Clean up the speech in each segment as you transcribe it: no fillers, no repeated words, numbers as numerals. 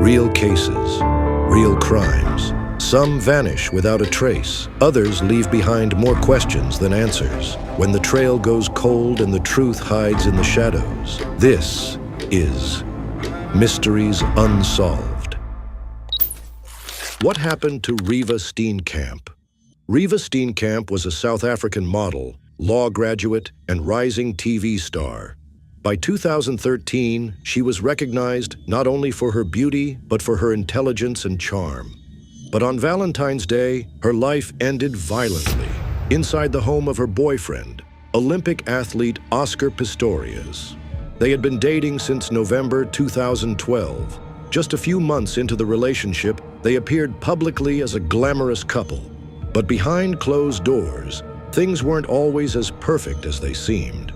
Real cases, real crimes. Some vanish without a trace. Others leave behind more questions than answers. When the trail goes cold and the truth hides in the shadows, this is Mysteries Unsolved. What happened to Reeva Steenkamp? Reeva Steenkamp was a South African model, law graduate, and rising TV star. By 2013, she was recognized not only for her beauty, but for her intelligence and charm. But on Valentine's Day, her life ended violently inside the home of her boyfriend, Olympic athlete Oscar Pistorius. They had been dating since November 2012. Just a few months into the relationship, they appeared publicly as a glamorous couple. But behind closed doors, things weren't always as perfect as they seemed.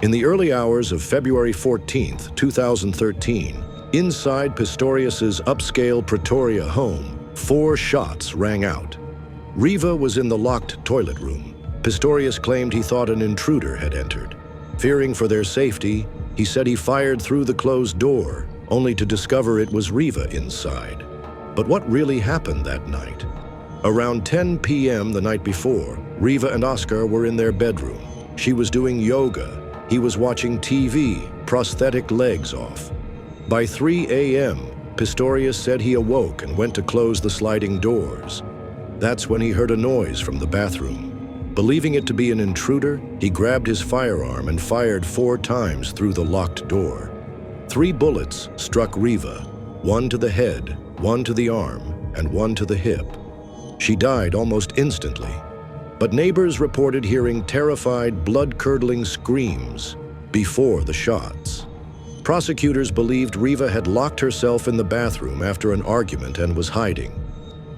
In the early hours of February 14, 2013, inside Pistorius's upscale Pretoria home, 4 shots rang out. Reeva was in the locked toilet room. Pistorius claimed he thought an intruder had entered. Fearing for their safety, he said he fired through the closed door, only to discover it was Reeva inside. But what really happened that night? Around 10 p.m. the night before, Reeva and Oscar were in their bedroom. She was doing yoga. He was watching TV, prosthetic legs off. By 3 a.m., Pistorius said he awoke and went to close the sliding doors. That's when he heard a noise from the bathroom. Believing it to be an intruder, he grabbed his firearm and fired 4 times through the locked door. 3 bullets struck Reeva, 1 to the head, 1 to the arm, and 1 to the hip. She died almost instantly. But neighbors reported hearing terrified, blood-curdling screams before the shots. Prosecutors believed Reeva had locked herself in the bathroom after an argument and was hiding.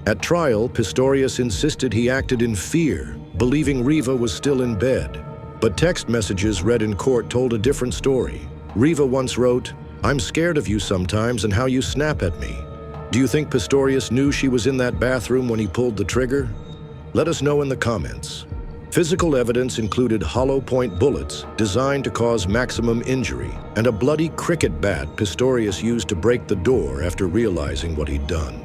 At trial, Pistorius insisted he acted in fear, believing Reeva was still in bed. But text messages read in court told a different story. Reeva once wrote, "I'm scared of you sometimes and how you snap at me." Do you think Pistorius knew she was in that bathroom when he pulled the trigger? Let us know in the comments. Physical evidence included hollow-point bullets designed to cause maximum injury and a bloody cricket bat Pistorius used to break the door after realizing what he'd done.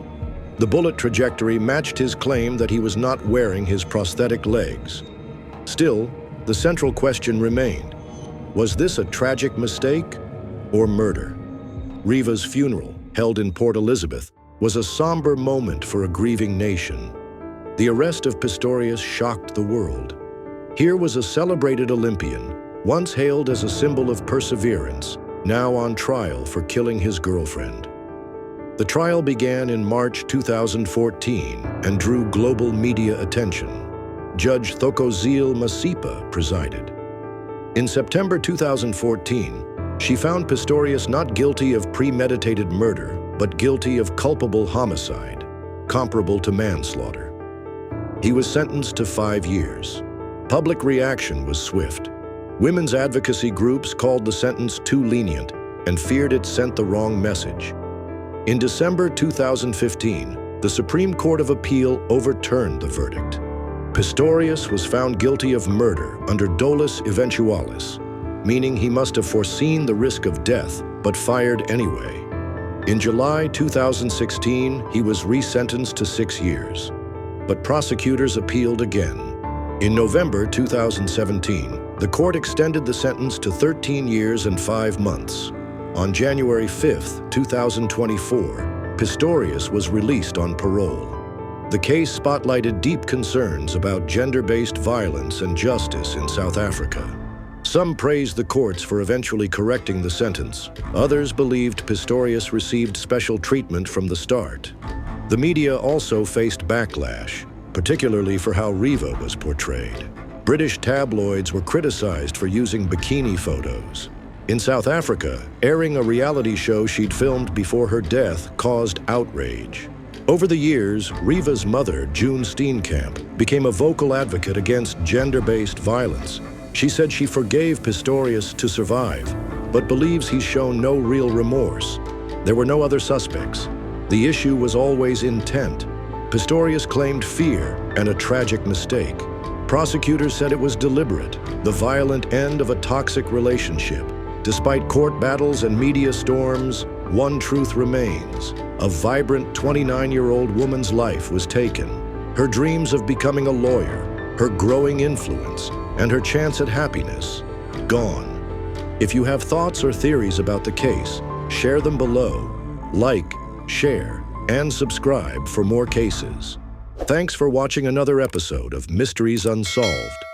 The bullet trajectory matched his claim that he was not wearing his prosthetic legs. Still, the central question remained. Was this a tragic mistake or murder? Reeva's funeral, held in Port Elizabeth, was a somber moment for a grieving nation. The arrest of Pistorius shocked the world. Here was a celebrated Olympian, once hailed as a symbol of perseverance, now on trial for killing his girlfriend. The trial began in March 2014 and drew global media attention. Judge Thokozile Masipa presided. In September 2014, she found Pistorius not guilty of premeditated murder, but guilty of culpable homicide, comparable to manslaughter. He was sentenced to 5 years. Public reaction was swift. Women's advocacy groups called the sentence too lenient and feared it sent the wrong message. In December 2015, the Supreme Court of Appeal overturned the verdict. Pistorius was found guilty of murder under dolus eventualis, meaning he must have foreseen the risk of death but fired anyway. In July 2016, he was resentenced to 6 years. But prosecutors appealed again. In November 2017, the court extended the sentence to 13 years and 5 months. On January 5, 2024, Pistorius was released on parole. The case spotlighted deep concerns about gender-based violence and justice in South Africa. Some praised the courts for eventually correcting the sentence. Others believed Pistorius received special treatment from the start. The media also faced backlash, particularly for how Reeva was portrayed. British tabloids were criticized for using bikini photos. In South Africa, airing a reality show she'd filmed before her death caused outrage. Over the years, Reeva's mother, June Steenkamp, became a vocal advocate against gender-based violence. She said she forgave Pistorius to survive, but believes he's shown no real remorse. There were no other suspects. The issue was always intent. Pistorius claimed fear and a tragic mistake. Prosecutors said it was deliberate, the violent end of a toxic relationship. Despite court battles and media storms, one truth remains. A vibrant 29-year-old woman's life was taken. Her dreams of becoming a lawyer, her growing influence, and her chance at happiness, gone. If you have thoughts or theories about the case, share them below. Like, share, and subscribe for more cases. Thanks for watching another episode of Mysteries Unsolved.